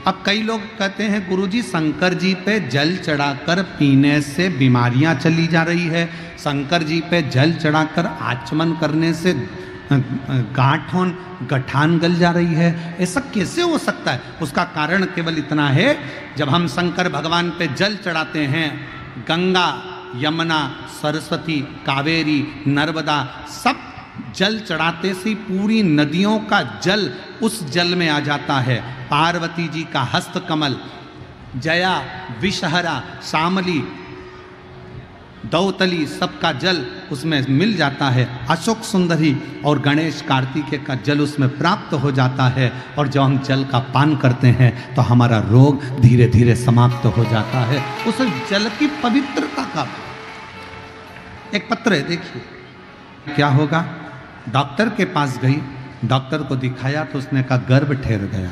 अब कई लोग कहते हैं गुरुजी शंकर जी पे जल चढ़ाकर पीने से बीमारियां चली जा रही है, शंकर जी पे जल चढ़ाकर आचमन करने से गांठों गठान गल जा रही है, ऐसा कैसे हो सकता है? उसका कारण केवल इतना है, जब हम शंकर भगवान पे जल चढ़ाते हैं, गंगा, यमुना, सरस्वती, कावेरी, नर्मदा सब जल चढ़ाते से पूरी नदियों का जल उस जल में आ जाता है। पार्वती जी का हस्त कमल, जया, विषहरा, शामली, दौतली सबका जल उसमें मिल जाता है। अशोक सुंदरी और गणेश कार्तिकेय का जल उसमें प्राप्त हो जाता है। और जब हम जल का पान करते हैं तो हमारा रोग धीरे धीरे समाप्त हो जाता है। उस जल की पवित्रता का एक पत्र है, देखिए क्या होगा। डॉक्टर के पास गई, डॉक्टर को दिखाया तो उसने कहा गर्भ ठहर गया,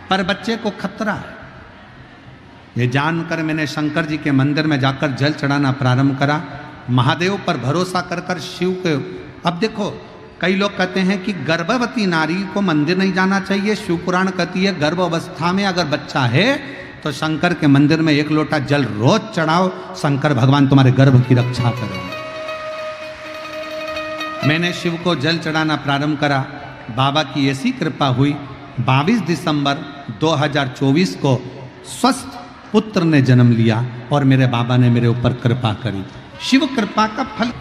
पर बच्चे को खतरा है। ये जानकर मैंने शंकर जी के मंदिर में जाकर जल चढ़ाना प्रारंभ करा, महादेव पर भरोसा कर कर शिव के। अब देखो, कई लोग कहते हैं कि गर्भवती नारी को मंदिर नहीं जाना चाहिए। शिव पुराण कहती है गर्भ अवस्था में अगर बच्चा है तो शंकर के मंदिर में 1 लोटा जल रोज चढ़ाओ, शंकर भगवान तुम्हारे गर्भ की रक्षा करेंगे। मैंने शिव को जल चढ़ाना प्रारंभ करा, बाबा की ऐसी कृपा हुई, 22 दिसंबर 2024 को स्वस्थ पुत्र ने जन्म लिया और मेरे बाबा ने मेरे ऊपर कृपा करी। शिव कृपा का फल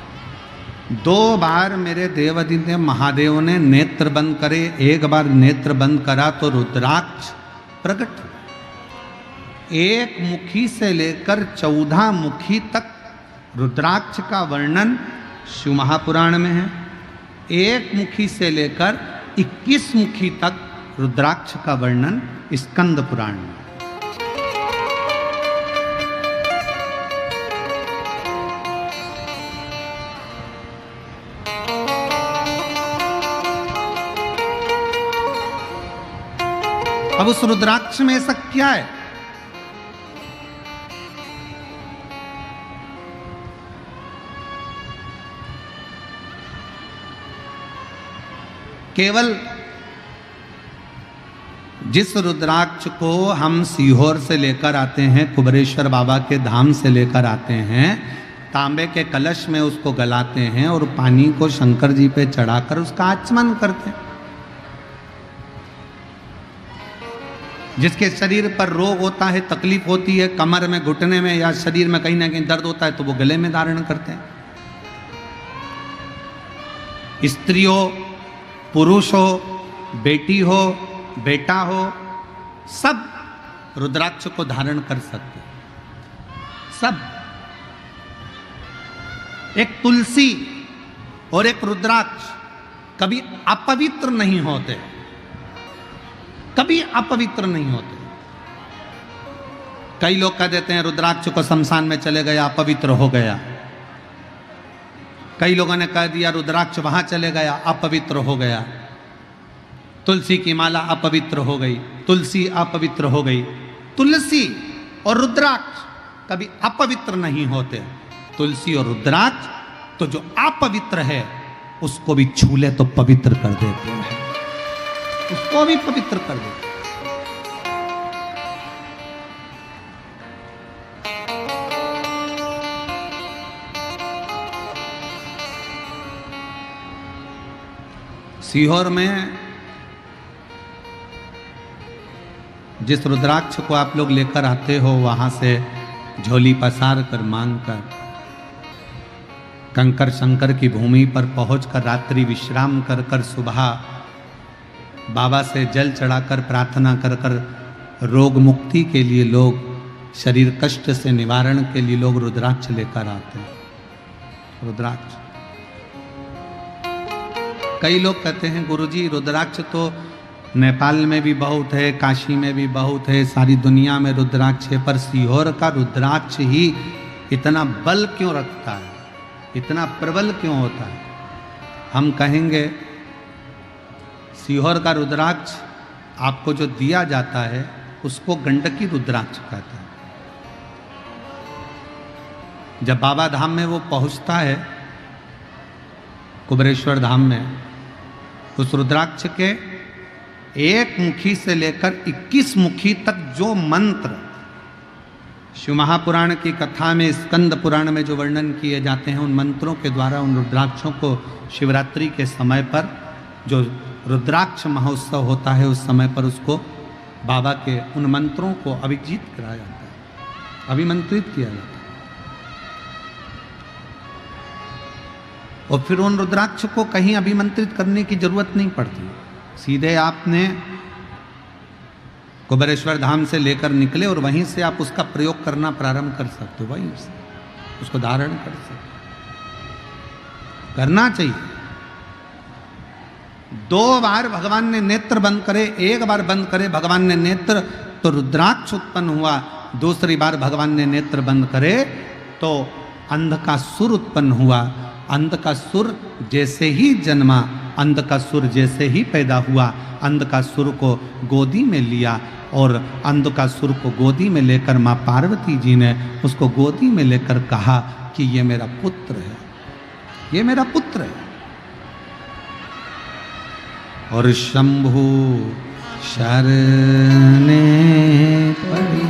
2 बार मेरे देवादिदेव ने, महादेव ने नेत्र बंद करे। एक बार नेत्र बंद करा तो रुद्राक्ष प्रकट, 1 मुखी से लेकर 14 मुखी तक रुद्राक्ष का वर्णन शिव महापुराण में है। 1 मुखी से लेकर 21 मुखी तक रुद्राक्ष का वर्णन स्कंद पुराण में। अब उस रुद्राक्ष में ऐसा क्या है? केवल जिस रुद्राक्ष को हम सीहोर से लेकर आते हैं, कुबरेश्वर बाबा के धाम से लेकर आते हैं, तांबे के कलश में उसको गलाते हैं और पानी को शंकर जी पे चढ़ाकर उसका आचमन करते हैं। जिसके शरीर पर रोग होता है, तकलीफ होती है, कमर में, घुटने में या शरीर में कहीं ना कहीं दर्द होता है तो वो गले में धारण करते हैं। स्त्री हो, पुरुष हो, बेटी हो, बेटा हो, सब रुद्राक्ष को धारण कर सकते हैं। सब। एक तुलसी और एक रुद्राक्ष कभी अपवित्र नहीं होते, कभी अपवित्र नहीं होते। कई लोग कह देते हैं रुद्राक्ष को शमशान में चले गया, अपवित्र हो गया। कई लोगों ने कह दिया रुद्राक्ष वहां चले गया, अपवित्र हो गया। तुलसी की माला अपवित्र हो गई, तुलसी अपवित्र हो गई। तुलसी और रुद्राक्ष कभी अपवित्र नहीं होते। तुलसी और रुद्राक्ष तो जो अपवित्र है उसको भी छू ले तो पवित्र कर देते हैं, उसको भी पवित्र कर देते। सीहोर में जिस रुद्राक्ष को आप लोग लेकर आते हो, वहां से झोली पसार कर मांग कर कंकर शंकर की भूमि पर पहुंचकर रात्रि विश्राम कर कर सुबह बाबा से जल चढ़ाकर प्रार्थना कर कर रोग मुक्ति के लिए लोग, शरीर कष्ट से निवारण के लिए लोग रुद्राक्ष लेकर आते हैं। रुद्राक्ष कई लोग कहते हैं गुरुजी रुद्राक्ष तो नेपाल में भी बहुत है, काशी में भी बहुत है, सारी दुनिया में रुद्राक्ष है, पर सीहोर का रुद्राक्ष ही इतना बल क्यों रखता है, इतना प्रबल क्यों होता है? हम कहेंगे सीहोर का रुद्राक्ष आपको जो दिया जाता है उसको गंडकी रुद्राक्ष कहते हैं। जब बाबा धाम में वो पहुंचता है, कुबरेश्वर धाम में, उस रुद्राक्ष के एक मुखी से लेकर 21 मुखी तक जो मंत्र शिव महापुराण की कथा में, स्कंद पुराण में जो वर्णन किए जाते हैं, उन मंत्रों के द्वारा उन रुद्राक्षों को शिवरात्रि के समय पर जो रुद्राक्ष महोत्सव होता है उस समय पर उसको बाबा के उन मंत्रों को अभिजीत कराया जाता है, अभिमंत्रित किया जाता है। और फिर उन रुद्राक्ष को कहीं अभिमंत्रित करने की जरूरत नहीं पड़ती, सीधे आपने कुबेरेश्वर धाम से लेकर निकले और वहीं से आप उसका प्रयोग करना प्रारंभ कर सकते हो, वहीं से उसको धारण कर सकते, करना चाहिए। 2 बार भगवान ने नेत्र बंद करे, 1 बार बंद करे भगवान ने नेत्र तो रुद्राक्ष उत्पन्न हुआ, दूसरी बार भगवान ने नेत्र बंद करे तो अंधकासुर उत्पन्न हुआ। अंधकासुर जैसे ही जन्मा, अंधकासुर जैसे ही पैदा हुआ, अंधकासुर को गोदी में लिया और अंधकासुर को गोदी में लेकर माँ पार्वती जी ने उसको गोदी में लेकर कहा कि ये मेरा पुत्र है, ये मेरा पुत्र है। और शंभु शरणे पड़ी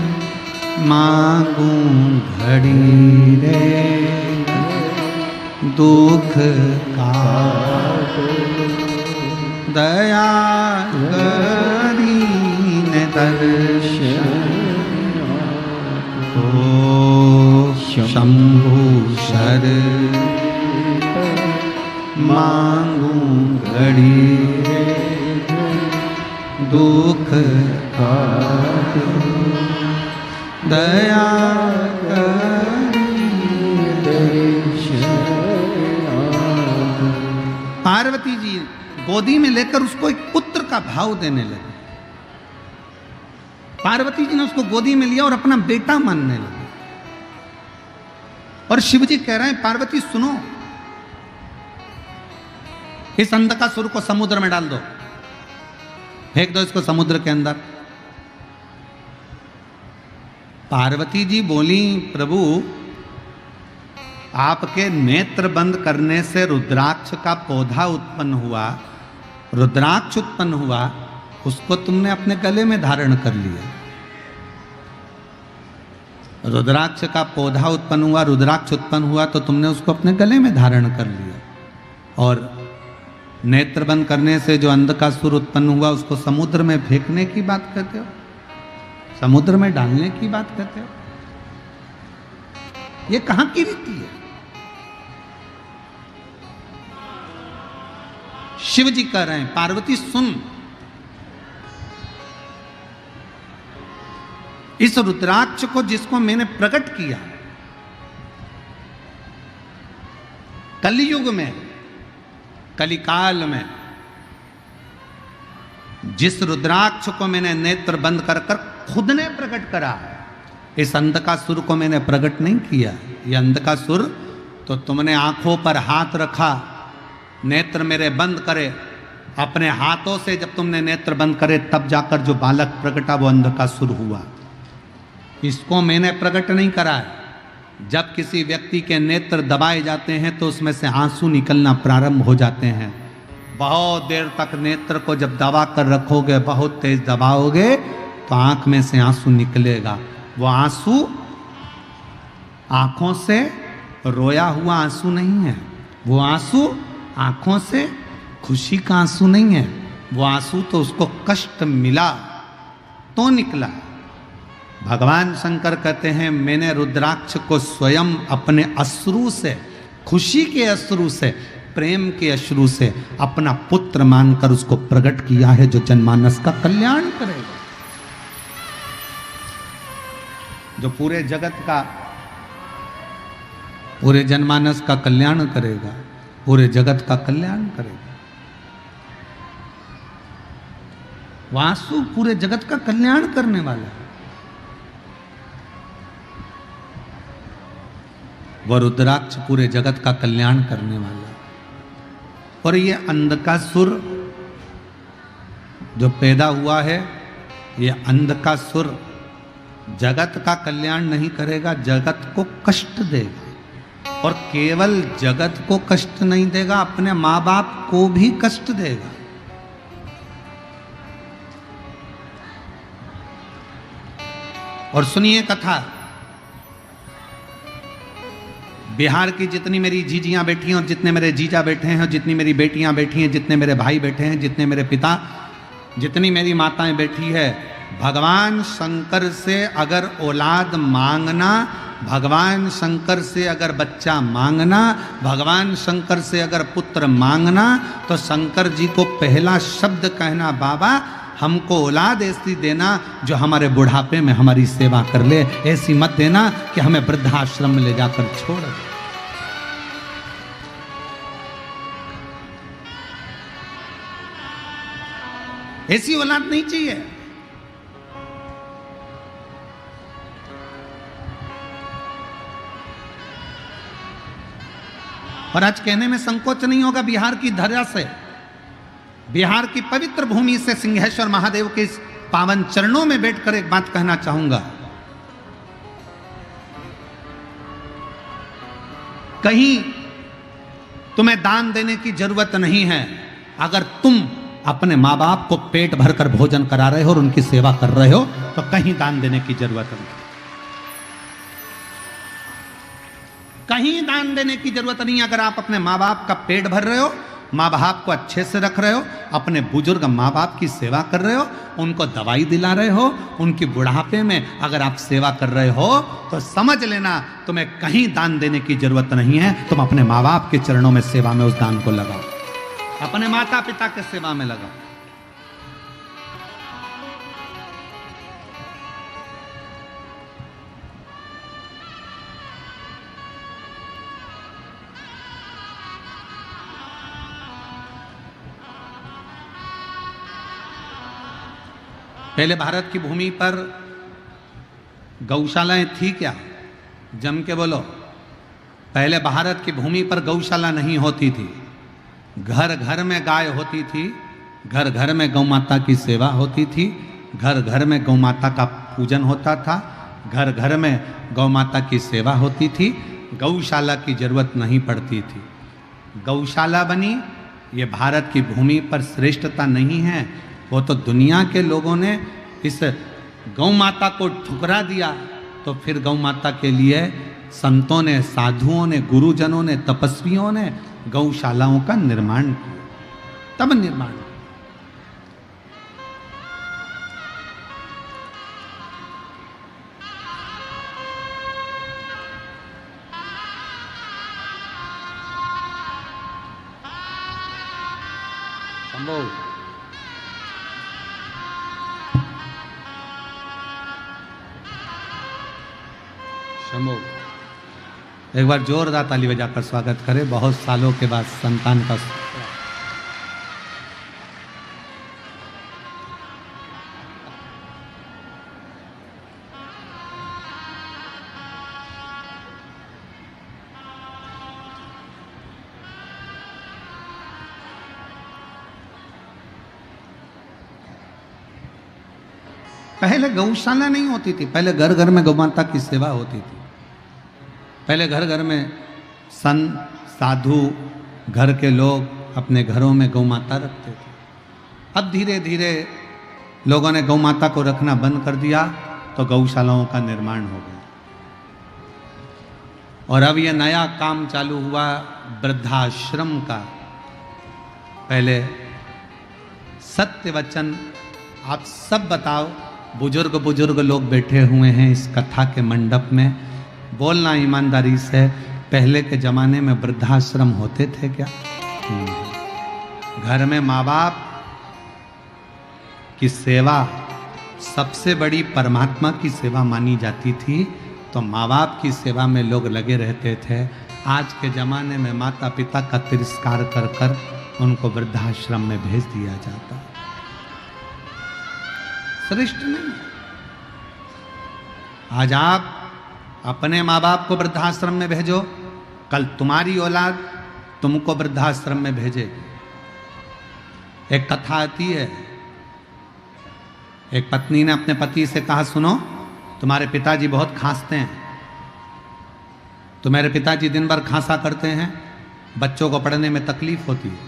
मांगू घड़ी रे दुख का दया करीन दर्शन ओ शंभु शर मांगू घड़ी दुख का दया पार्वती जी गोदी में लेकर उसको एक पुत्र का भाव देने लगे। पार्वती जी ने उसको गोदी में लिया और अपना बेटा मानने लगे। और शिव जी कह रहे हैं पार्वती सुनो, इस अंधकासुर को समुद्र में डाल दो, फेंक दो इसको समुद्र के अंदर। पार्वती जी बोली प्रभु आपके नेत्र बंद करने से रुद्राक्ष का पौधा उत्पन्न हुआ, रुद्राक्ष उत्पन्न हुआ, उसको तुमने अपने गले में धारण कर लिया। रुद्राक्ष का पौधा उत्पन्न हुआ, रुद्राक्ष उत्पन्न हुआ तो तुमने उसको अपने गले में धारण कर लिया। और नेत्र बंद करने से जो अंधकासुर उत्पन्न हुआ उसको समुद्र में फेंकने की बात कहते हो, समुद्र में डालने की बात कहते हो। ये कहां की रीति है? शिव जी कह रहे हैं पार्वती सुन, इस रुद्राक्ष को जिसको मैंने प्रकट किया कलयुग में, कलिकाल में, जिस रुद्राक्ष को मैंने नेत्र बंद कर कर खुद ने प्रकट करा, इस अंधकासुर को मैंने प्रकट नहीं किया। ये अंधकासुर तो तुमने आंखों पर हाथ रखा, नेत्र मेरे बंद करे, अपने हाथों से जब तुमने नेत्र बंद करे तब जाकर जो बालक प्रकटा वो अंधकासुर हुआ। इसको मैंने प्रकट नहीं करा है। जब किसी व्यक्ति के नेत्र दबाए जाते हैं तो उसमें से आंसू निकलना प्रारंभ हो जाते हैं। बहुत देर तक नेत्र को जब दबा कर रखोगे, बहुत तेज दबाओगे तो आंख में से आंसू निकलेगा। वो आंसू आंखों से रोया हुआ आंसू नहीं है, वो आंसू आंखों से खुशी का आंसू नहीं है, वो आंसू तो उसको कष्ट मिला तो निकला। भगवान शंकर कहते हैं मैंने रुद्राक्ष को स्वयं अपने अश्रु से, खुशी के अश्रु से, प्रेम के अश्रु से अपना पुत्र मानकर उसको प्रकट किया है जो जनमानस का कल्याण करेगा, जो पूरे जगत का, पूरे जनमानस का कल्याण करेगा, पूरे जगत का कल्याण करेगा। वासु पूरे जगत का कल्याण करने वाला है। वह रुद्राक्ष पूरे जगत का कल्याण करने वाला है। और ये अंधकासुर जो पैदा हुआ है, ये अंधकासुर जगत का कल्याण नहीं करेगा, जगत को कष्ट देगा। और केवल जगत को कष्ट नहीं देगा, अपने माँ बाप को भी कष्ट देगा। और सुनिए कथा। बिहार की जितनी मेरी जीजियां बैठी हैं और जितने मेरे जीजा बैठे हैं और जितनी मेरी बेटियां बैठी हैं, जितने मेरे भाई बैठे हैं, जितने मेरे पिता, जितनी मेरी माताएं बैठी है, भगवान शंकर से अगर औलाद मांगना, भगवान शंकर से अगर बच्चा मांगना, भगवान शंकर से अगर पुत्र मांगना, तो शंकर जी को पहला शब्द कहना, बाबा हमको औलाद ऐसी देना जो हमारे बुढ़ापे में हमारी सेवा कर ले, ऐसी मत देना कि हमें वृद्धाश्रम में ले जाकर छोड़ दे। ऐसी औलाद नहीं चाहिए। और आज कहने में संकोच नहीं होगा, बिहार की धरा से, बिहार की पवित्र भूमि से सिंहेश्वर महादेव के इस पावन चरणों में बैठकर एक बात कहना चाहूंगा। कहीं तुम्हें दान देने की जरूरत नहीं है। अगर तुम अपने माँ बाप को पेट भरकर भोजन करा रहे हो और उनकी सेवा कर रहे हो, तो कहीं दान देने की जरूरत नहीं। कहीं दान देने की जरूरत नहीं। अगर आप अपने माँ बाप का पेट भर रहे हो, माँ बाप को अच्छे से रख रहे हो, अपने बुजुर्ग माँ बाप की सेवा कर रहे हो, उनको दवाई दिला रहे हो, उनकी बुढ़ापे में अगर आप सेवा कर रहे हो, तो समझ लेना तुम्हें कहीं दान देने की जरूरत नहीं है। तुम अपने माँ बाप के चरणों में सेवा में उस दान को लगाओ, अपने माता पिता के सेवा में लगाओ। पहले भारत की भूमि पर गौशालाएं थी क्या? जम के बोलो। पहले भारत की भूमि पर गौशाला नहीं होती थी। घर घर में गाय होती थी, घर घर में गौ माता की सेवा होती थी, घर घर में गौ माता का पूजन होता था, घर घर में गौ माता की सेवा होती थी। गौशाला की जरूरत नहीं पड़ती थी। गौशाला बनी, ये भारत की भूमि पर श्रेष्ठता नहीं है, वो तो दुनिया के लोगों ने इस गौ माता को ठुकरा दिया। तो फिर गौ माता के लिए संतों ने, साधुओं ने, गुरुजनों ने, तपस्वियों ने गौशालाओं का निर्माण किया, तब निर्माण। संभव एक बार जोरदार ताली बजाकर स्वागत करें। बहुत सालों के बाद संतान का पहले गौशाला नहीं होती थी। पहले घर घर में गौ माता की सेवा होती थी। पहले घर घर में संत, साधु, घर के लोग अपने घरों में गौ माता रखते थे। अब धीरे धीरे लोगों ने गौ माता को रखना बंद कर दिया, तो गौशालाओं का निर्माण हो गया। और अब ये नया काम चालू हुआ वृद्धाश्रम का। पहले सत्य वचन आप सब बताओ, बुजुर्ग बुजुर्ग लोग बैठे हुए हैं इस कथा के मंडप में, बोलना ईमानदारी से, पहले के जमाने में वृद्धाश्रम होते थे क्या? घर में माँ बाप की सेवा सबसे बड़ी परमात्मा की सेवा मानी जाती थी, तो माँ बाप की सेवा में लोग लगे रहते थे। आज के जमाने में माता पिता का तिरस्कार कर कर उनको वृद्धाश्रम में भेज दिया जाता। श्रेष्ठ नहीं। आज आप अपने माँ बाप को वृद्धाश्रम में भेजो, कल तुम्हारी औलाद तुमको वृद्धाश्रम में भेजेगी। एक कथा आती है, एक पत्नी ने अपने पति से कहा, सुनो तुम्हारे पिताजी बहुत खांसते हैं, तुम्हारे पिताजी दिन भर खांसा करते हैं, बच्चों को पढ़ने में तकलीफ होती है।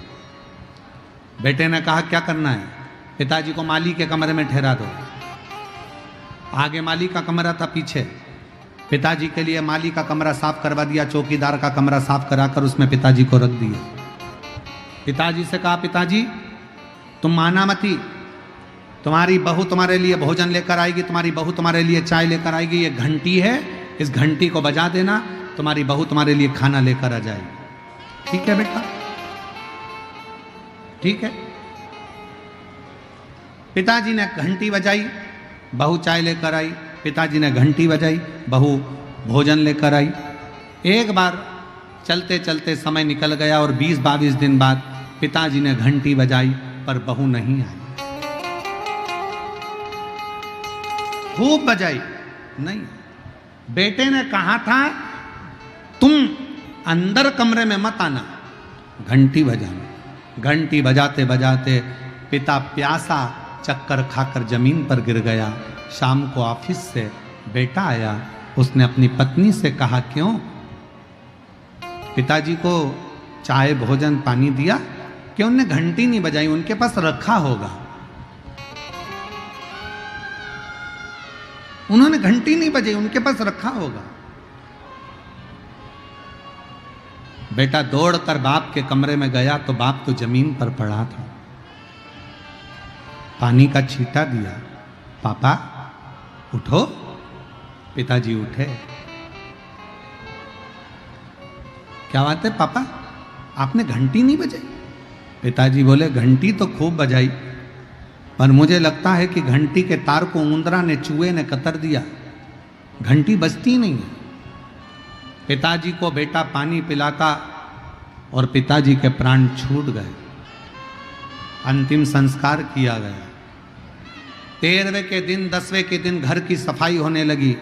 बेटे ने कहा क्या करना है? पिताजी को माली के कमरे में ठहरा दो। आगे माली का कमरा था, पीछे पिताजी के लिए माली का कमरा साफ करवा दिया, चौकीदार का कमरा साफ कराकर उसमें पिताजी को रख दिया। पिताजी से कहा, पिताजी तुम माना मती, तुम्हारी बहू तुम्हारे लिए भोजन लेकर आएगी, तुम्हारी बहू तुम्हारे लिए चाय लेकर आएगी, ये घंटी है, इस घंटी को बजा देना, तुम्हारी बहू तुम्हारे लिए खाना लेकर आ जाएगी। ठीक है बेटा, ठीक है। पिताजी ने घंटी बजाई, बहू चाय लेकर आई, पिताजी ने घंटी बजाई, बहू भोजन लेकर आई। एक बार चलते चलते समय निकल गया और 20-22 दिन बाद पिताजी ने घंटी बजाई पर बहू नहीं आई। खूब बजाई, नहीं। बेटे ने कहा था तुम अंदर कमरे में मत आना, घंटी बजाना। घंटी बजाते बजाते पिता प्यासा चक्कर खाकर जमीन पर गिर गया। शाम को ऑफिस से बेटा आया, उसने अपनी पत्नी से कहा, क्यों पिताजी को चाय भोजन पानी दिया, क्यों उन्होंने घंटी नहीं बजाई, उनके पास रखा होगा। उन्होंने घंटी नहीं बजाई, उनके पास रखा होगा। बेटा दौड़कर बाप के कमरे में गया तो बाप तो जमीन पर पड़ा था। पानी का छींटा दिया, पापा उठो। पिताजी उठे। क्या बात है पापा, आपने घंटी नहीं बजाई? पिताजी बोले, घंटी तो खूब बजाई, पर मुझे लगता है कि घंटी के तार को उंदरा ने, चूहे ने कतर दिया, घंटी बजती नहीं है। पिताजी को बेटा पानी पिलाता और पिताजी के प्राण छूट गए। अंतिम संस्कार किया गया। 13वें के दिन, 10वें के दिन घर की सफाई होने लगी।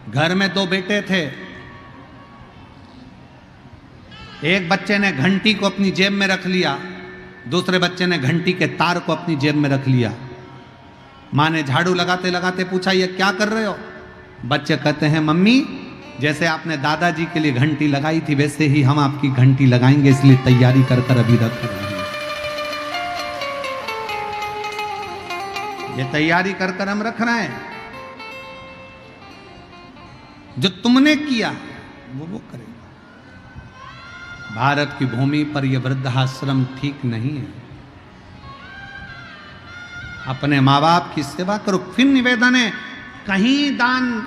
घर में 2 बेटे थे। एक बच्चे ने घंटी को अपनी जेब में रख लिया, दूसरे बच्चे ने घंटी के तार को अपनी जेब में रख लिया। माँ ने झाड़ू लगाते लगाते पूछा, ये क्या कर रहे हो? बच्चे कहते हैं, मम्मी जैसे आपने दादाजी के लिए घंटी लगाई थी वैसे ही हम आपकी घंटी लगाएंगे, इसलिए तैयारी कर कर अभी रख रहे हैं। ये तैयारी कर कर हम रख रहे हैं। जो तुमने किया वो करेगा। भारत की भूमि पर यह वृद्धाश्रम ठीक नहीं है। अपने माँ बाप की सेवा करो। फिर निवेदन है, कहीं दान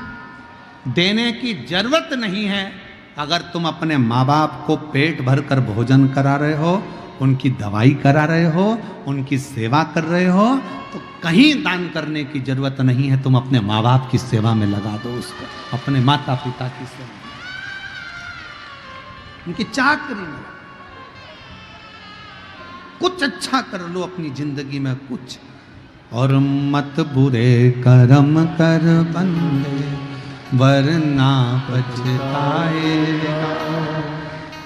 देने की जरूरत नहीं है। अगर तुम अपने माँ बाप को पेट भर कर भोजन करा रहे हो, उनकी दवाई करा रहे हो, उनकी सेवा कर रहे हो, तो कहीं दान करने की जरूरत नहीं है। तुम अपने माँ बाप की सेवा में लगा दो उसको, अपने माता पिता की सेवा, उनकी चाकरी में कुछ अच्छा कर लो अपनी जिंदगी में कुछ। और मत बुरे कर्म कर बंदे, वरना पछताएगा।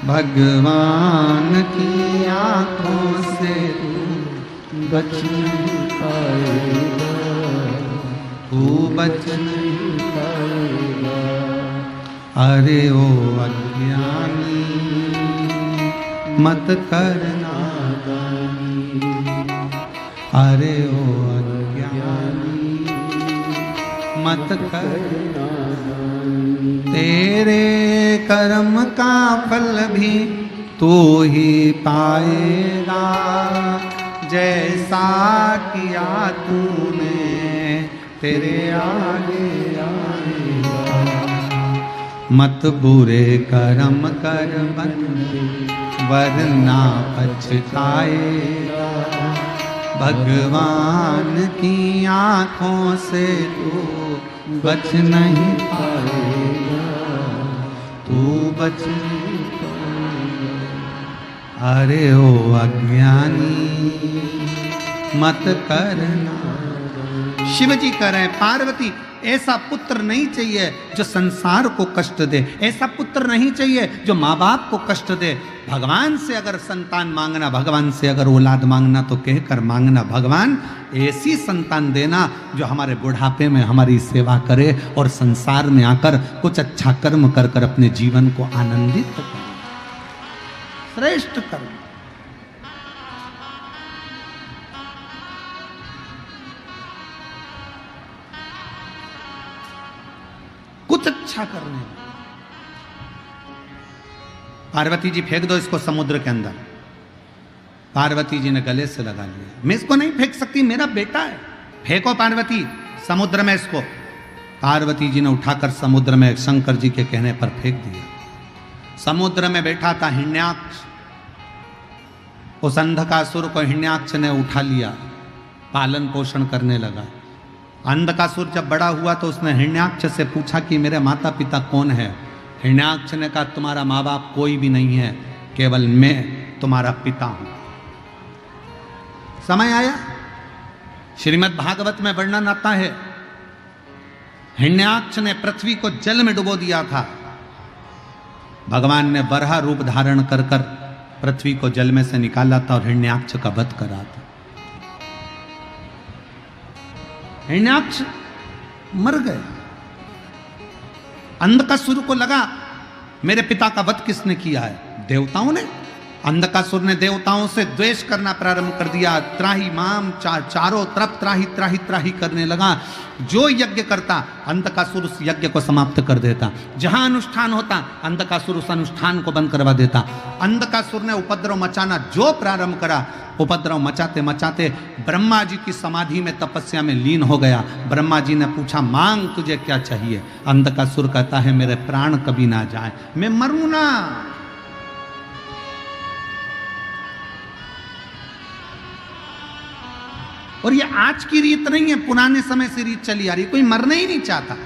भगवान की आंखों से तू बच नहीं पाएगा, तू बच नहीं पाएगा। अरे ओ अज्ञानी मत करना दानी, अरे ओ अज्ञानी मत करना दानी। तेरे कर्म का फल भी तू ही पाएगा, जैसा किया तूने तेरे आगे आएगा। मत बुरे कर्म कर बंदे, वरना पछताएगा। भगवान की आंखों से तू बच नहीं पाएगा, तू बच नहीं पाएगा। अरे ओ अज्ञानी मत करना। शिव जी कह रहे हैं, पार्वती ऐसा पुत्र नहीं चाहिए जो संसार को कष्ट दे, ऐसा पुत्र नहीं चाहिए जो माँ बाप को कष्ट दे। भगवान से अगर संतान मांगना, भगवान से अगर औलाद मांगना तो कहकर मांगना, भगवान ऐसी संतान देना जो हमारे बुढ़ापे में हमारी सेवा करे और संसार में आकर कुछ अच्छा कर्म कर कर अपने जीवन को आनंदित करे, श्रेष्ठ कर्म। कुछ अच्छा करने। पार्वती जी फेंक दो इसको समुद्र के अंदर। पार्वती जी ने गले से लगा लिया, मैं इसको नहीं फेंक सकती, मेरा बेटा है, फेंको पार्वती समुद्र में इसको। पार्वती जी ने उठाकर समुद्र में शंकर जी के कहने पर फेंक दिया। समुद्र में बैठा था हिरण्याक्ष, उस अंधकासुर को हिरण्याक्ष ने उठा लिया, पालन पोषण करने लगा। अंधकासुर जब बड़ा हुआ तो उसने हिरण्याक्ष से पूछा कि मेरे माता पिता कौन है। हिरण्याक्ष ने कहा तुम्हारा माँ बाप कोई भी नहीं है, केवल मैं तुम्हारा पिता हूं। समय आया, श्रीमद् भागवत में वर्णन आता है, हिरण्याक्ष ने पृथ्वी को जल में डुबो दिया था। भगवान ने वराह रूप धारण कर कर पृथ्वी को जल में से निकाला था और हिरण्याक्ष का वध करा था। हिरण्याक्ष मर गए। अंधकासुर को लगा मेरे पिता का वध किसने किया है? देवताओं ने। अंधकासुर ने देवताओं से द्वेष करना प्रारंभ कर दिया। त्राही माम, चारों तरफ त्राही त्राही त्राही करने लगा। जो यज्ञ करता अंधकासुर उस यज्ञ को समाप्त कर देता। जहां अनुष्ठान होता अंधकासुर उस अनुष्ठान को बंद करवा देता। अंधकासुर ने उपद्रव मचाना जो प्रारंभ करा, उपद्रव मचाते मचाते ब्रह्मा जी की समाधि में तपस्या में लीन हो गया। ब्रह्मा जी ने पूछा मांग तुझे क्या चाहिए? अंधकासुर कहता है मेरे प्राण कभी ना जाए, मैं मरूं ना। और ये आज की रीत नहीं है, पुराने समय से रीत चली आ रही। कोई मरना ही नहीं चाहता।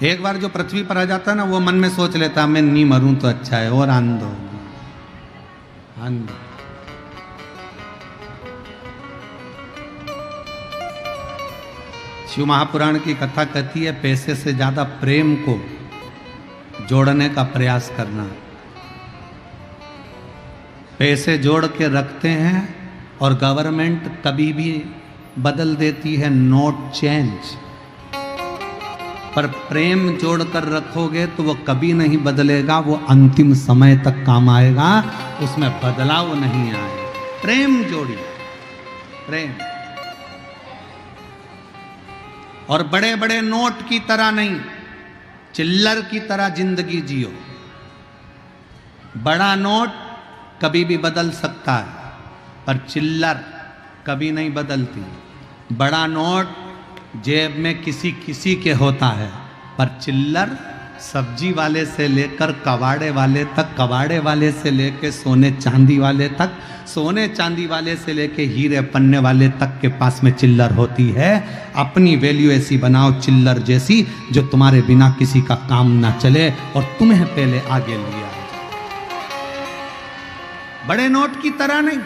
एक बार जो पृथ्वी पर आ जाता है ना, वो मन में सोच लेता मैं नहीं मरूं तो अच्छा है, और आनंद होगा, आनंद। शिव महापुराण की कथा कहती है पैसे से ज्यादा प्रेम को जोड़ने का प्रयास करना। पैसे जोड़ के रखते हैं और गवर्नमेंट कभी भी बदल देती है नोट चेंज, पर प्रेम जोड़कर रखोगे तो वो कभी नहीं बदलेगा, वो अंतिम समय तक काम आएगा, उसमें बदलाव नहीं आएगा। प्रेम जोड़िए, प्रेम। और बड़े बड़े नोट की तरह नहीं, चिल्लर की तरह जिंदगी जियो। बड़ा नोट कभी भी बदल सकता है, पर चिल्लर कभी नहीं बदलती। बड़ा नोट जेब में किसी किसी के होता है, पर चिल्लर सब्जी वाले से लेकर कबाड़े वाले तक, कबाड़े वाले से लेकर सोने चांदी वाले तक, सोने चांदी वाले से लेके हीरे पन्ने वाले तक के पास में चिल्लर होती है। अपनी वैल्यू ऐसी बनाओ चिल्लर जैसी, जो तुम्हारे बिना किसी का काम ना चले और तुम्हें पहले आगे लिया जाए। बड़े नोट की तरह नहीं।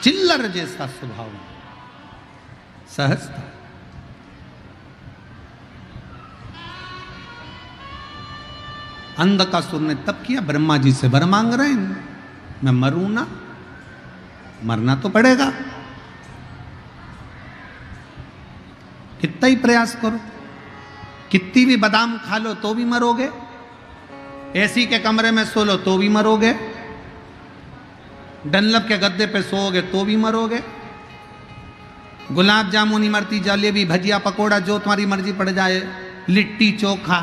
चिल्लर जैसा स्वभाव, सहजता। अंधकासुर ने तब किया, ब्रह्मा जी से वर मांग रहे हैं, मैं मरूं ना, मरना तो पड़ेगा। कितना ही प्रयास करो, कितनी भी बादाम खा लो तो भी मरोगे, एसी के कमरे में सो लो तो भी मरोगे, डनलप के गद्दे पे सोओगे तो भी मरोगे। गुलाब जामुन, इमरती, जलेबी, भजिया, पकोड़ा, जो तुम्हारी मर्जी पड़ जाए, लिट्टी चोखा,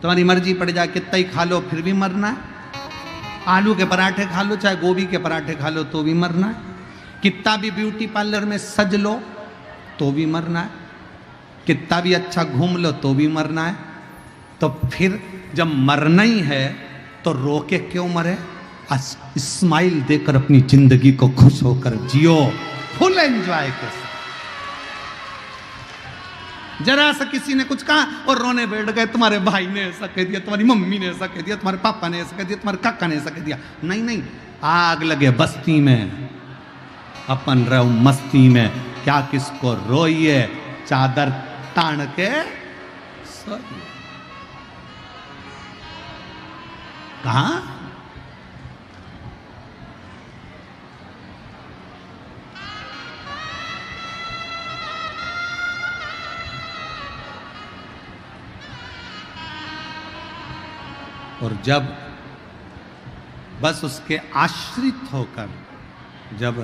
तुम्हारी मर्जी पड़ जाए, कितना ही खा लो फिर भी मरना है। आलू के पराठे खा लो, चाहे गोभी के पराठे खा लो तो भी मरना है। कितना भी ब्यूटी पार्लर में सज लो तो भी मरना है। कितना भी अच्छा घूम लो तो भी मरना है। तो फिर जब मरना ही है तो रोके क्यों मरे? स्माइल देकर अपनी जिंदगी को खुश होकर जियो, फुल एंजॉय कर। जरा सा किसी ने कुछ कहा और रोने बैठ गए, तुम्हारे भाई ने ऐसा कह दिया, तुम्हारी मम्मी ने ऐसा कह दिया, तुम्हारे पापा ने ऐसा कह दिया, तुम्हारे काका ने ऐसा कह दिया। नहीं नहीं, आग लगे बस्ती में, अपन रहो मस्ती में, क्या किसको रोइए, चादर तान के सोइए। कहा और जब बस उसके आश्रित होकर जब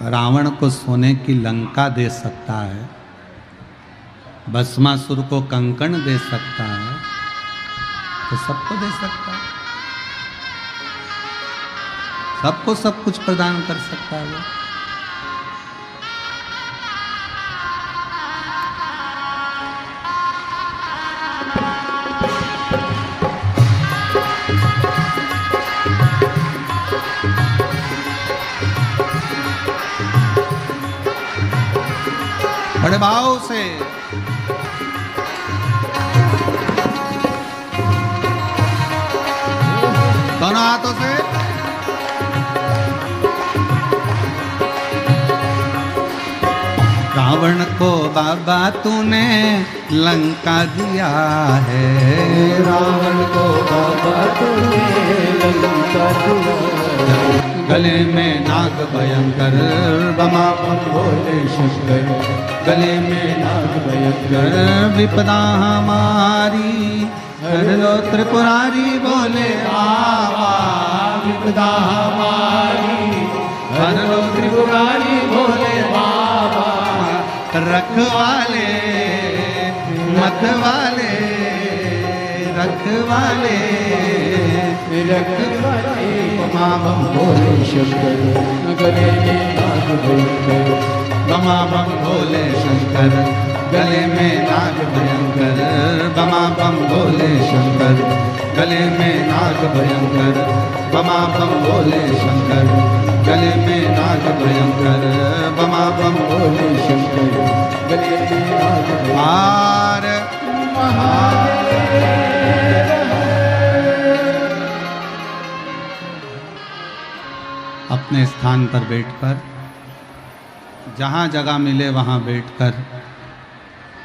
रावण को सोने की लंका दे सकता है, भस्मासुर को कंकण दे सकता है, तो सबको दे सकता है, सबको सब कुछ प्रदान कर सकता है वो। बड़े भाव से दोनों हाथों से रावण को बाबा तूने लंका दिया है, रावण को बाबा तूने लंका दिया है। गले में नाग भयंकर बमा बम भोले शंकर, गले में नाग भयंकर विपदा हमारी हर लो त्रिपुरारी बोले बाबा, विपदा हमारी हर लो त्रिपुरारी बोले बाबा। रखवाले मतवाले रखवाले रखवाले बमा बम भोले शंकर, गले में नाग भयंकर बमा बम भोले शंकर, गले में नाग भयंकर बमा बम भोले शंकर, गले में नाग भयंकर बमा बम भोले शंकर, गले में नाग भयंकर बमा बम भोले शंकर, गले में नाग हार अपने स्थान पर बैठकर, जहाँ जगह मिले वहाँ बैठकर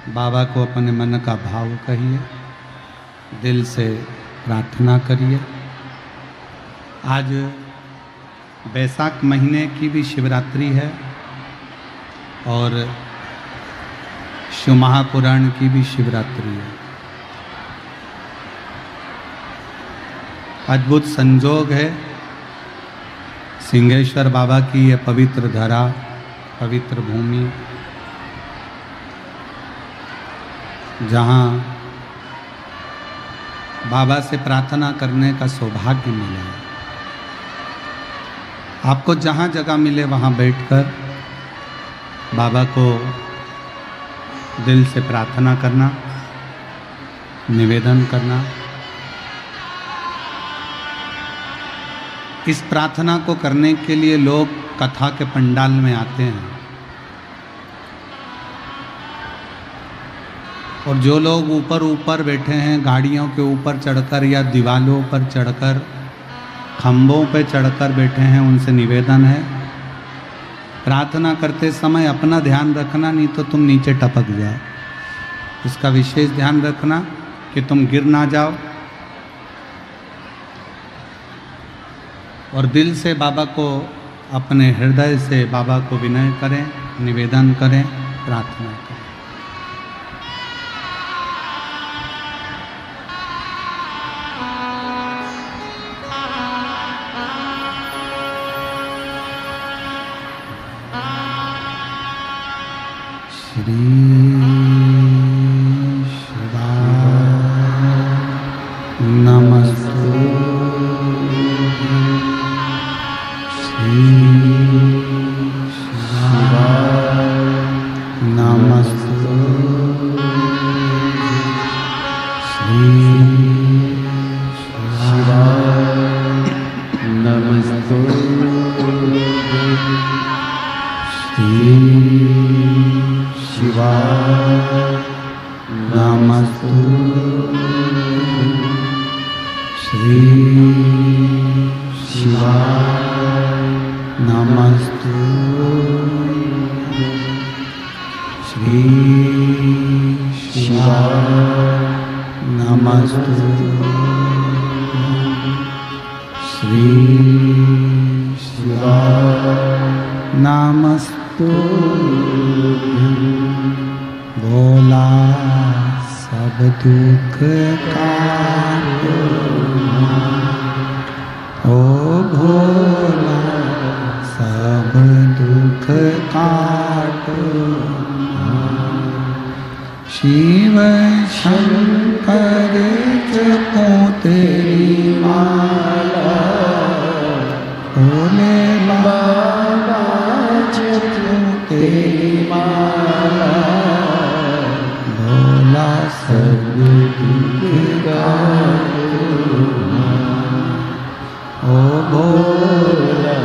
बाबा को अपने मन का भाव कहिए, दिल से प्रार्थना करिए। आज बैसाख महीने की भी शिवरात्रि है और शिव महापुराण की भी शिवरात्रि है। अद्भुत संजोग है, सिंहेश्वर बाबा की ये पवित्र धरा, पवित्र भूमि, जहाँ बाबा से प्रार्थना करने का सौभाग्य मिला है। आपको जहाँ जगह मिले वहाँ बैठकर बाबा को दिल से प्रार्थना करना, निवेदन करना। इस प्रार्थना को करने के लिए लोग कथा के पंडाल में आते हैं, और जो लोग ऊपर ऊपर बैठे हैं, गाड़ियों के ऊपर चढ़कर या दीवालों पर चढ़कर, खंभों पर चढ़कर बैठे हैं, उनसे निवेदन है प्रार्थना करते समय अपना ध्यान रखना, नहीं तो तुम नीचे टपक जाओ। इसका विशेष ध्यान रखना कि तुम गिर ना जाओ। और दिल से बाबा को, अपने हृदय से बाबा को विनय करें, निवेदन करें, प्रार्थना करें। श्री शिवाय नमस्ते, श्री शिवाय नमस्ते, श्री शिवाय नमस्ते, श्री शिवाय नमस्ते, श्री शिवाय नमस्ते, श्री शिवाय नमस्ते, श्री शिवाय नमस्ते। भोला सब दुख काटो शिव शंकर जपो तेरी माला, भोले बाबा जपो तेरी माला, भोला सब दुख काटो, ओ भोला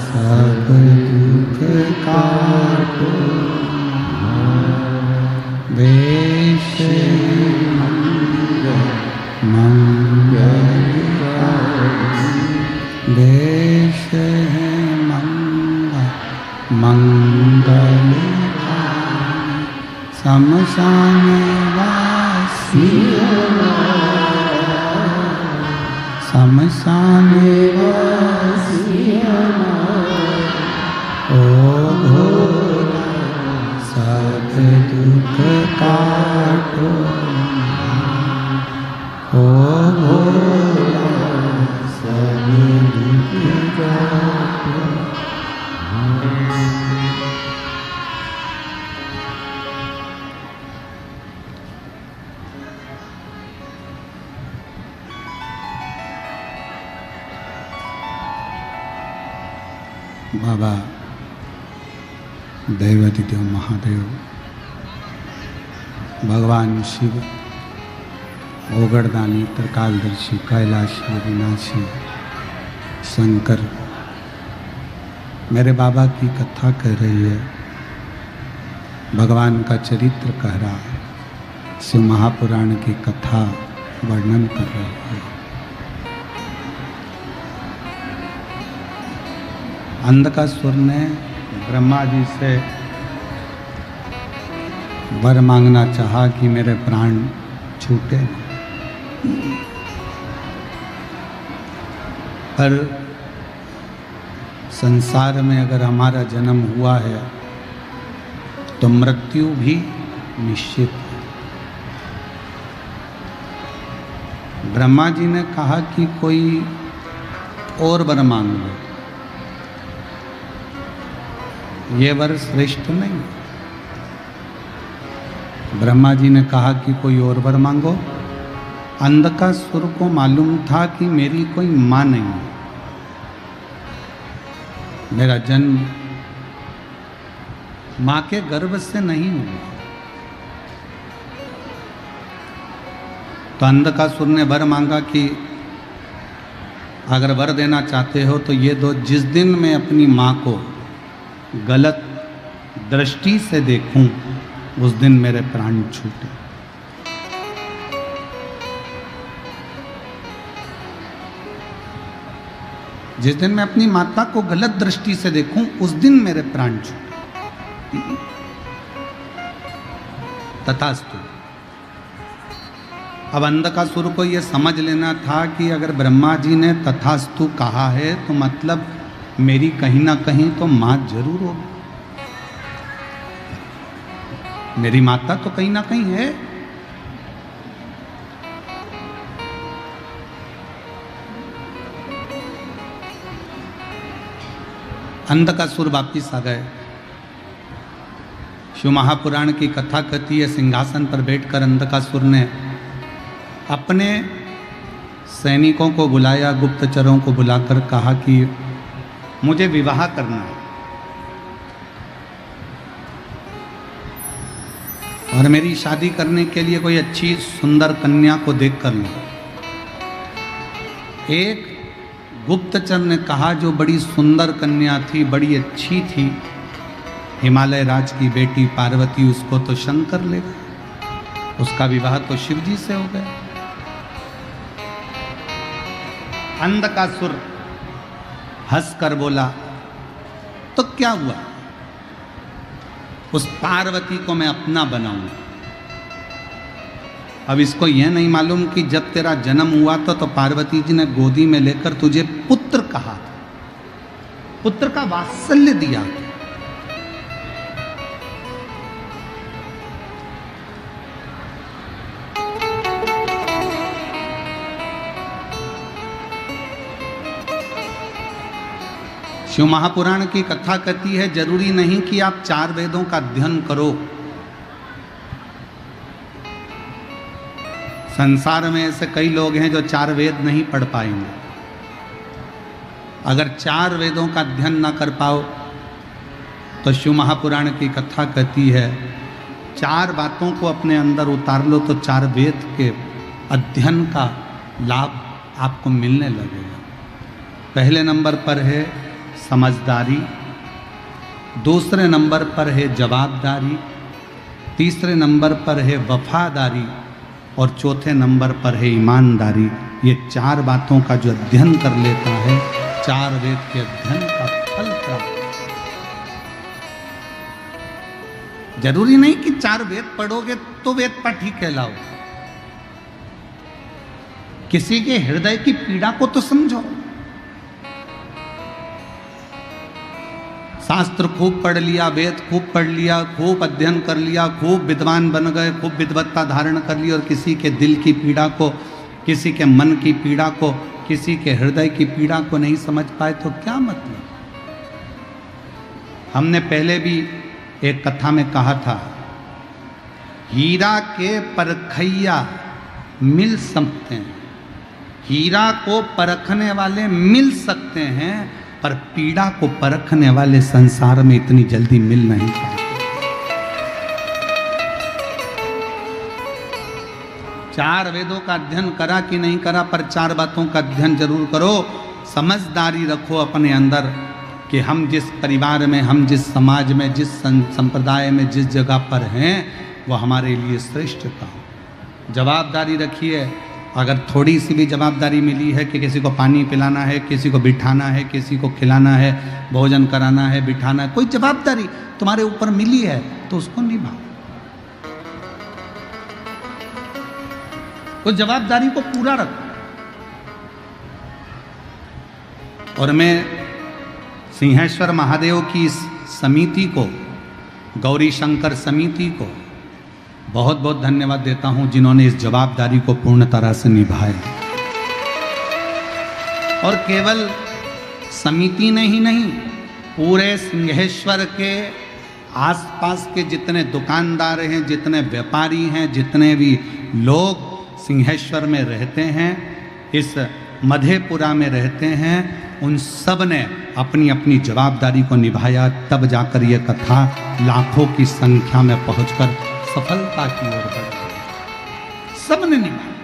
सब दुख काटो। देश मंगल देश है मंगल शमशान वासी, शमशान वासी ओ भोला सब दुख काटो, ओ भोला सब दुख काटो। बाबा दैवाधिदेव महादेव, भगवान शिव, ओगड़दानी, त्रिकालदर्शी, कैलाशी, अविनाशी, शंकर मेरे बाबा की कथा कह रही है, भगवान का चरित्र कह रहा है, शिव महापुराण की कथा वर्णन कर रही है। अंधकासुर ने ब्रह्मा जी से वर मांगना चाहा कि मेरे प्राण छूटे, पर संसार में अगर हमारा जन्म हुआ है तो मृत्यु भी निश्चित है। ब्रह्मा जी ने कहा कि कोई और वर मांग लो, ये वर श्रेष्ठ नहीं। ब्रह्मा जी ने कहा कि कोई और वर मांगो। अंधकासुर को मालूम था कि मेरी कोई मां नहीं है, मेरा जन्म मां के गर्भ से नहीं हुआ। तो अंधकासुर ने वर मांगा कि अगर वर देना चाहते हो तो ये दो, जिस दिन मैं अपनी मां को गलत दृष्टि से देखूं उस दिन मेरे प्राण छूटे। जिस दिन मैं अपनी माता को गलत दृष्टि से देखूं उस दिन मेरे प्राण छूटे। तथास्तु। अब अंधकासुर को यह समझ लेना था कि अगर ब्रह्मा जी ने तथास्तु कहा है तो मतलब मेरी कहीं ना कहीं तो मां जरूर होगी, मेरी माता तो कहीं ना कहीं है। अंधकासुर वापिस आ गए। शिव महापुराण की कथा कहती है, सिंहासन पर बैठकर अंधकासुर ने अपने सैनिकों को बुलाया, गुप्तचरों को बुलाकर कहा कि मुझे विवाह करना है और मेरी शादी करने के लिए कोई अच्छी सुंदर कन्या को देख कर लो। एक गुप्तचर ने कहा जो बड़ी सुंदर कन्या थी, बड़ी अच्छी थी, हिमालय राज की बेटी पार्वती, उसको तो शंकर ले गए, उसका विवाह तो शिव जी से हो गया। अंधकासुर हंसकर बोला तो क्या हुआ, उस पार्वती को मैं अपना बनाऊंगा। अब इसको यह नहीं मालूम कि जब तेरा जन्म हुआ तो पार्वती जी ने गोदी में लेकर तुझे पुत्र कहा था, पुत्र का वात्सल्य दिया था। शिव महापुराण की कथा कहती है जरूरी नहीं कि आप 4 वेदों का अध्ययन करो। संसार में ऐसे कई लोग हैं जो 4 वेद नहीं पढ़ पाएंगे। अगर 4 वेदों का अध्ययन ना कर पाओ तो शिव महापुराण की कथा कहती है 4 बातों को अपने अंदर उतार लो तो 4 वेद के अध्ययन का लाभ आपको मिलने लगेगा। पहले नंबर पर है समझदारी, दूसरे नंबर पर है जवाबदारी, तीसरे नंबर पर है वफादारी और चौथे नंबर पर है ईमानदारी। ये 4 बातों का जो अध्ययन कर लेता है 4 वेद के अध्ययन का फल प्राप्त। जरूरी नहीं कि 4 वेद पढ़ोगे तो वेद पाठी कहलाओ। किसी के हृदय की पीड़ा को तो समझो। शास्त्र खूब पढ़ लिया, वेद खूब पढ़ लिया, खूब अध्ययन कर लिया, खूब विद्वान बन गए, खूब विद्वत्ता धारण कर ली और किसी के दिल की पीड़ा को, किसी के मन की पीड़ा को, किसी के हृदय की पीड़ा को नहीं समझ पाए तो क्या मतलब। हमने पहले भी एक कथा में कहा था, हीरा के परखैया मिल सकते हैं। हीरा को परखने वाले मिल सकते हैं पर पीड़ा को परखने वाले संसार में इतनी जल्दी मिल नहीं पाते। 4 वेदों का अध्ययन करा कि नहीं करा पर 4 बातों का अध्ययन जरूर करो। समझदारी रखो अपने अंदर कि हम जिस परिवार में, हम जिस समाज में, जिस संप्रदाय में, जिस जगह पर हैं वो हमारे लिए श्रेष्ठ था। जवाबदारी रखिए। अगर थोड़ी सी भी जवाबदारी मिली है कि किसी को पानी पिलाना है, किसी को बिठाना है, किसी को खिलाना है, भोजन कराना है, बिठाना है, कोई जवाबदारी तुम्हारे ऊपर मिली है तो उसको निभाओ। उस जवाबदारी को पूरा रखो। और मैं सिंहेश्वर महादेव की इस समिति को, गौरी शंकर समिति को बहुत बहुत धन्यवाद देता हूं जिन्होंने इस जवाबदारी को पूर्ण तरह से निभाया। और केवल समिति ने ही नहीं, पूरे सिंहेश्वर के आसपास के जितने दुकानदार हैं, जितने व्यापारी हैं, जितने भी लोग सिंहेश्वर में रहते हैं, इस मधेपुरा में रहते हैं, उन सब ने अपनी अपनी जवाबदारी को निभाया। तब जाकर यह कथा लाखों की संख्या में पहुंचकर सफलता की ओर बढ़ी। सबने निभाया।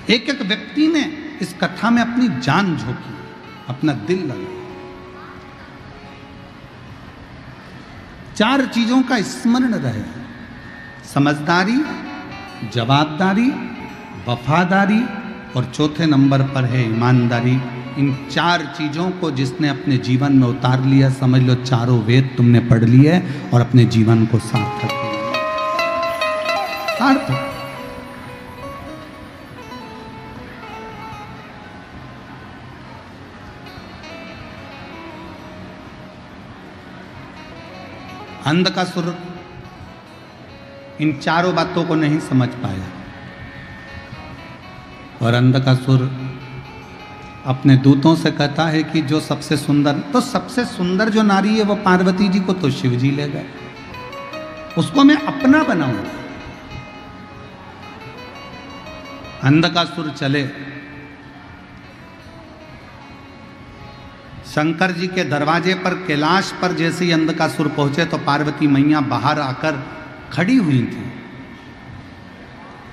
एक एक व्यक्ति ने इस कथा में अपनी जान झोंकी, अपना दिल लगाया। 4 चीजों का स्मरण रहे, समझदारी, जवाबदारी, वफादारी और चौथे नंबर पर है ईमानदारी। इन 4 चीजों को जिसने अपने जीवन में उतार लिया, समझ लो 4 वेद तुमने पढ़ लिए और अपने जीवन को सार्थक किया। सार्थक। अंधकासुर इन 4 बातों को नहीं समझ पाया और अंधकासुर अपने दूतों से कहता है कि जो सबसे सुंदर, तो सबसे सुंदर जो नारी है वो पार्वती जी को तो शिव जी ले गए, उसको मैं अपना बनाऊंगा। अंधकासुर चले, शंकर जी के दरवाजे पर, कैलाश पर जैसे ही अंधकासुर पहुंचे तो पार्वती मैया बाहर आकर खड़ी हुई थी।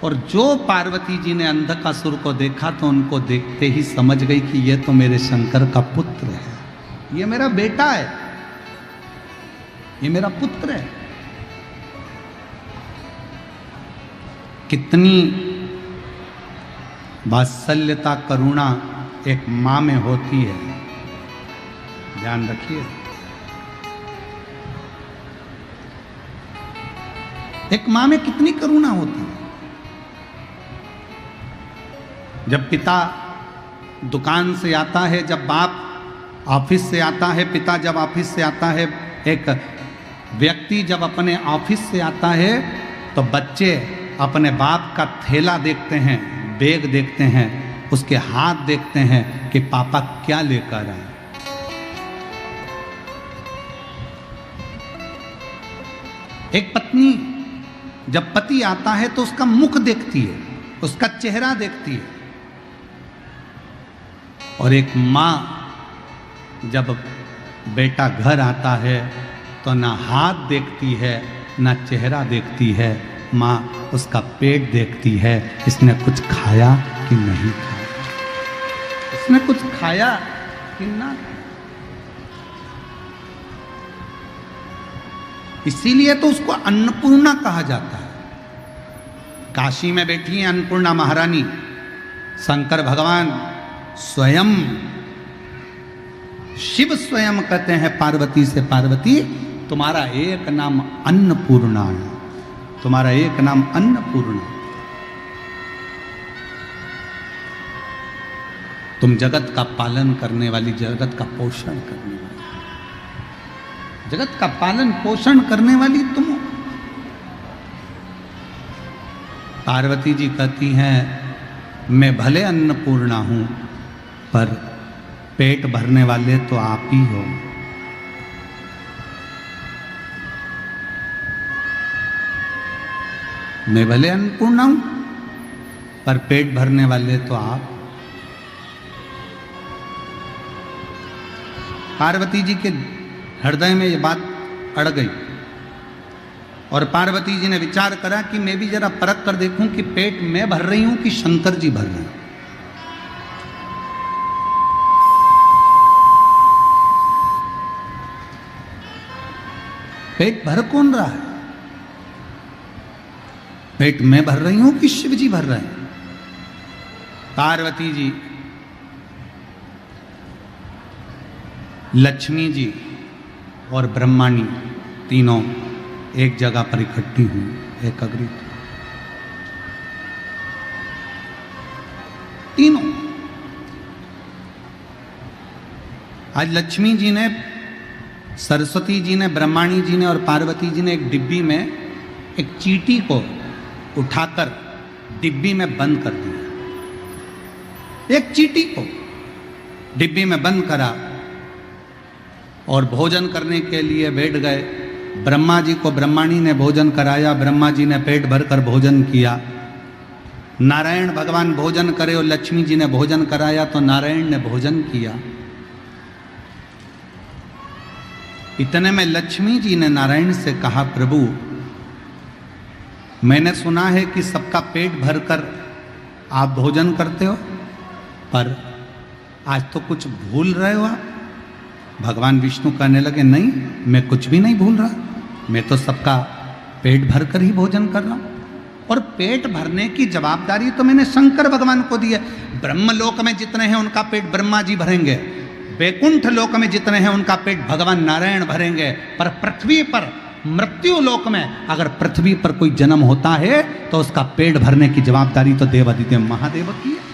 और जो पार्वती जी ने अंधकासुर को देखा तो उनको देखते ही समझ गई कि ये तो मेरे शंकर का पुत्र है, ये मेरा बेटा है, ये मेरा पुत्र है। कितनी वात्सल्यता, करुणा एक मां में होती है, ध्यान रखिए। एक मां में कितनी करुणा होती है। जब पिता दुकान से आता है, जब बाप ऑफिस से आता है, पिता जब ऑफिस से आता है, एक व्यक्ति जब अपने ऑफिस से आता है तो बच्चे अपने बाप का थैला देखते हैं, बैग देखते हैं, उसके हाथ देखते हैं कि पापा क्या लेकर आए। एक पत्नी जब पति आता है तो उसका मुख देखती है, उसका चेहरा देखती है, और एक माँ जब बेटा घर आता है तो ना हाथ देखती है ना चेहरा देखती है, माँ उसका पेट देखती है, इसने कुछ खाया कि नहीं खाया, इसने कुछ खाया कि ना। इसीलिए तो उसको अन्नपूर्णा कहा जाता है। काशी में बैठी है अन्नपूर्णा महारानी, शंकर भगवान स्वयं, शिव स्वयं कहते हैं पार्वती से, पार्वती तुम्हारा एक नाम अन्नपूर्णा है, तुम्हारा एक नाम अन्नपूर्णा। तुम जगत का पालन करने वाली, जगत का पोषण करने वाली, जगत का पालन पोषण करने वाली तुम हो। पार्वती जी कहती हैं मैं भले अन्नपूर्णा हूं पर पेट भरने वाले तो आप ही हो। मैं भले अन्नपूर्णा हूं पर पेट भरने वाले तो आप। पार्वती जी के हृदय में ये बात अड़ गई और पार्वती जी ने विचार करा कि मैं भी जरा परख कर देखूं कि पेट मैं भर रही हूं कि शंकर जी भर रहे हैं। पेट भर कौन रहा है? पेट मैं भर रही हूं कि शिव जी भर रहे हैं? पार्वती जी, लक्ष्मी जी और ब्रह्माणी तीनों एक जगह पर इकट्ठी हुई, एकत्रित तीनों। आज लक्ष्मी जी ने, सरस्वती जी ने, ब्रह्माणी जी ने और पार्वती जी ने एक डिब्बी में एक चींटी को उठाकर डिब्बी में बंद कर दिया। एक चींटी को डिब्बी में बंद करा और भोजन करने के लिए बैठ गए। ब्रह्मा जी को ब्रह्माणी ने भोजन कराया, ब्रह्मा जी ने पेट भरकर भोजन किया। नारायण भगवान भोजन करे और लक्ष्मी जी ने भोजन कराया तो नारायण ने भोजन किया। इतने में लक्ष्मी जी ने नारायण से कहा, प्रभु मैंने सुना है कि सबका पेट भरकर आप भोजन करते हो, पर आज तो कुछ भूल रहे हो आप। भगवान विष्णु कहने लगे, नहीं मैं कुछ भी नहीं भूल रहा, मैं तो सबका पेट भरकर ही भोजन कर रहा हूं। और पेट भरने की जवाबदारी तो मैंने शंकर भगवान को दी है। ब्रह्मलोक में जितने हैं उनका पेट ब्रह्मा जी भरेंगे, वैकुंठ लोक में जितने हैं उनका पेट भगवान नारायण भरेंगे, पर पृथ्वी पर, मृत्यु लोक में अगर पृथ्वी पर कोई जन्म होता है तो उसका पेट भरने की जवाबदारी तो देवादिदेव महादेव की है।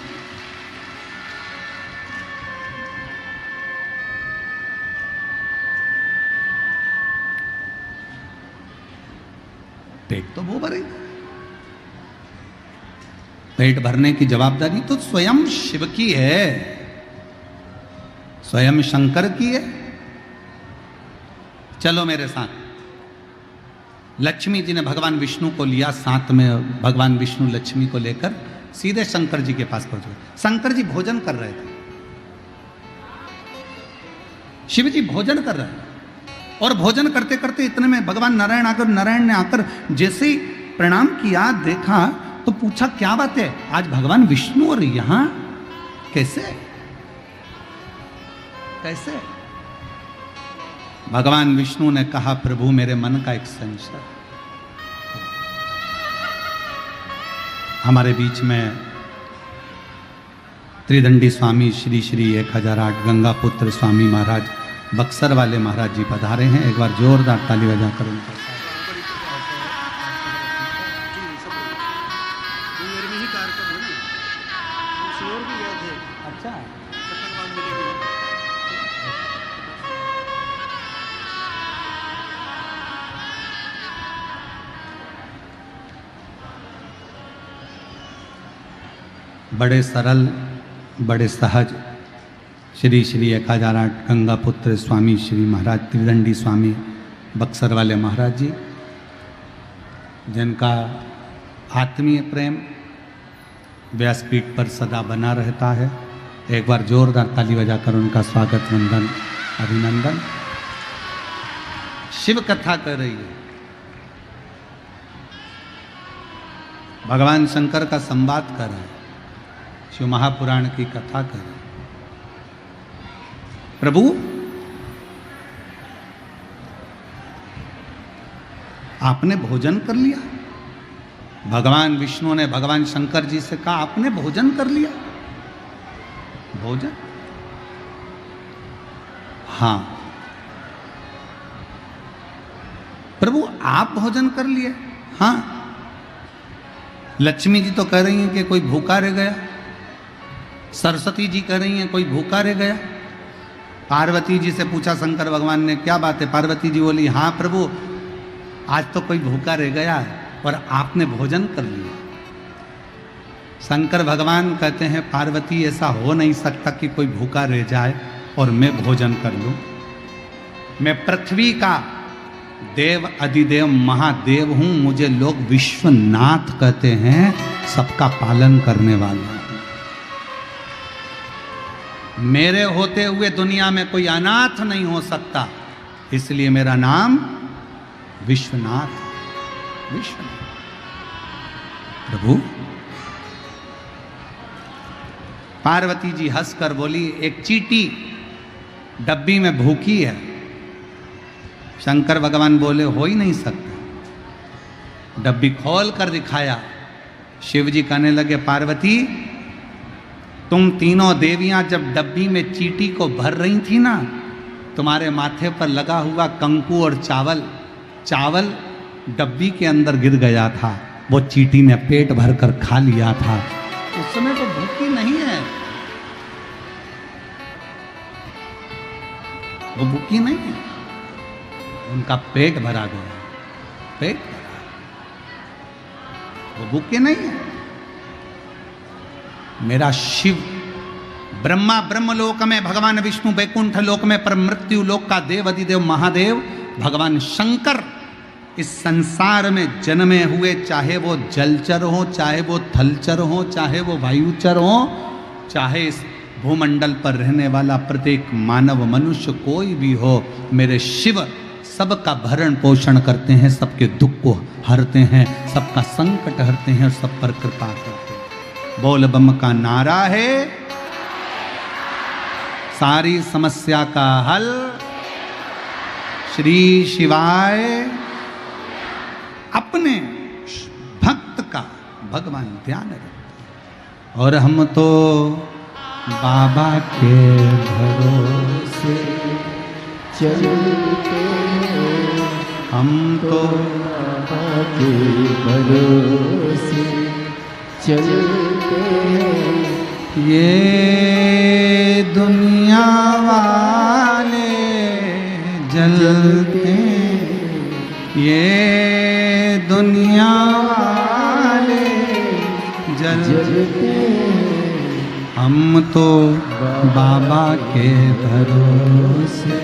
पेट तो वो भरेगा। पेट भरने की जवाबदारी तो स्वयं शिव की है, स्वयं शंकर की है। चलो मेरे साथ। लक्ष्मी जी ने भगवान विष्णु को लिया साथ में, भगवान विष्णु लक्ष्मी को लेकर सीधे शंकर जी के पास पहुंच गए। शंकर जी भोजन कर रहे थे, शिव जी भोजन कर रहे हैं, और भोजन करते करते इतने में भगवान नारायण आकर, नारायण ने आकर जैसे ही प्रणाम किया, देखा तो पूछा क्या बात है, आज भगवान विष्णु और यहां कैसे कैसे? भगवान विष्णु ने कहा, प्रभु मेरे मन का एक संशय। हमारे बीच में त्रिदंडी स्वामी श्री श्री 1008 गंगा पुत्र स्वामी महाराज, बक्सर वाले महाराज जी पधारे हैं। एक बार जोरदार ताली बजाकर उनका बड़े सरल, बड़े सहज श्री श्री 1008 गंगा पुत्र स्वामी श्री महाराज त्रिदंडी स्वामी बक्सर वाले महाराज जी, जिनका आत्मीय प्रेम व्यासपीठ पर सदा बना रहता है। एक बार जोरदार ताली बजाकर उनका स्वागत, वंदन, अभिनंदन। शिव कथा कर रही है, भगवान शंकर का संवाद कर रहे हैं, शिव महापुराण की कथा कर रहे हैं। प्रभु आपने भोजन कर लिया? भगवान विष्णु ने भगवान शंकर जी से कहा, आपने भोजन कर लिया? भोजन? हाँ। प्रभु आप भोजन कर लिए? हाँ। लक्ष्मी जी तो कह रही हैं कि कोई भूखा रह गया, सरस्वती जी कह रही हैं कोई भूखा रह गया। पार्वती जी से पूछा शंकर भगवान ने, क्या बात है? पार्वती जी बोली, हाँ प्रभु आज तो कोई भूखा रह गया और आपने भोजन कर लिया। शंकर भगवान कहते हैं, पार्वती ऐसा हो नहीं सकता कि कोई भूखा रह जाए और मैं भोजन कर लूं। मैं पृथ्वी का देव, अधिदेव, महादेव हूं। मुझे लोग विश्वनाथ कहते हैं, सबका पालन करने वाला। मेरे होते हुए दुनिया में कोई अनाथ नहीं हो सकता, इसलिए मेरा नाम विश्वनाथ। विश्वनाथ प्रभु। पार्वती जी हंसकर बोली, एक चींटी डब्बी में भूखी है। शंकर भगवान बोले, हो ही नहीं सकता। डब्बी खोल कर दिखाया। शिव जी कहने लगे, पार्वती तुम तीनों देवियां जब डब्बी में चींटी को भर रही थी ना, तुम्हारे माथे पर लगा हुआ कंकु और चावल डब्बी के अंदर गिर गया था, वो चींटी ने पेट भर कर खा लिया था। उस समय तो भूखी नहीं है, वो भूखी नहीं है, उनका पेट भरा गया। पेट वो भूखे नहीं है। मेरा शिव ब्रह्मा ब्रह्मलोक में, भगवान विष्णु वैकुंठ लोक में, पर मृत्यु लोक का देव अधिदेव महादेव भगवान शंकर इस संसार में जन्मे हुए, चाहे वो जलचर हो, चाहे वो थलचर हो, चाहे वो वायुचर हो, चाहे इस भूमंडल पर रहने वाला प्रत्येक मानव मनुष्य कोई भी हो, मेरे शिव सबका भरण पोषण करते हैं, सबके दुख को हरते हैं, सबका संकट हरते हैं और सब पर कृपा करते हैं। बोल बम का नारा है, सारी समस्या का हल श्री शिवाय। अपने भक्त का भगवान ध्यान रखते, और हम तो बाबा के भरोसे चलते हैं, हम तो बाबा के भरोसे चलते हैं। ये दुनिया वाले जलते, ये दुनिया वाले जलते, हम तो बाबा के भरोसे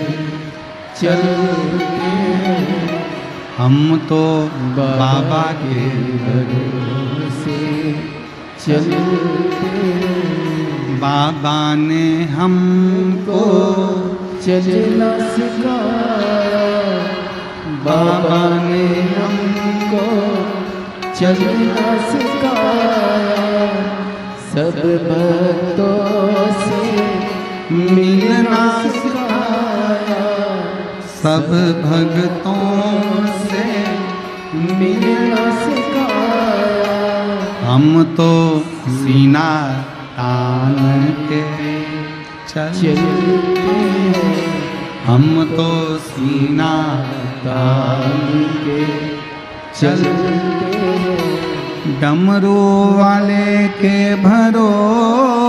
चलते हैं, हम तो बाबा के भरोसे चलते हैं। बाबा ने हमको चलना सिखाया, बाबा ने हमको चलना सिखाया, सब भक्तों से मिलना सिखाया, सब भक्तों से मिलना सिखाया। हम तो सीना तान के चलते, हम तो सीना तान के चलते हैं। डमरू वाले के भरोसे